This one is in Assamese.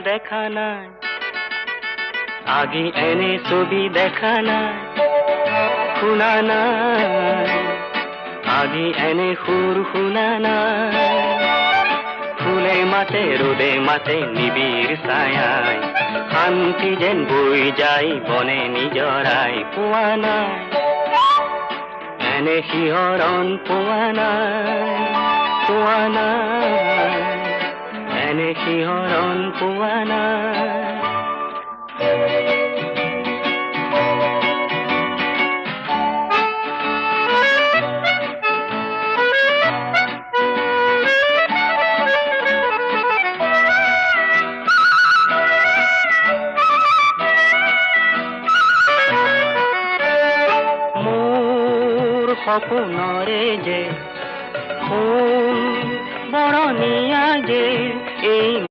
দেখা নাই, আগে এনে ছবি দেখা নাই, শুনা নাই, আগে এনে সুৰ শুনা নাই। ফুলে মাতে ৰোদে মাতে নিবিড় ছায়ায়, শান্তি যেন বৈ যায় বনে নিজৰাই। পোৱা নাই এনে শিহৰণ, পোৱা নাই, পোৱা নাই এনে শিহৰণ, পোৱা নাই। সপোনৰে যে ফুল বৰণীয়া যে এই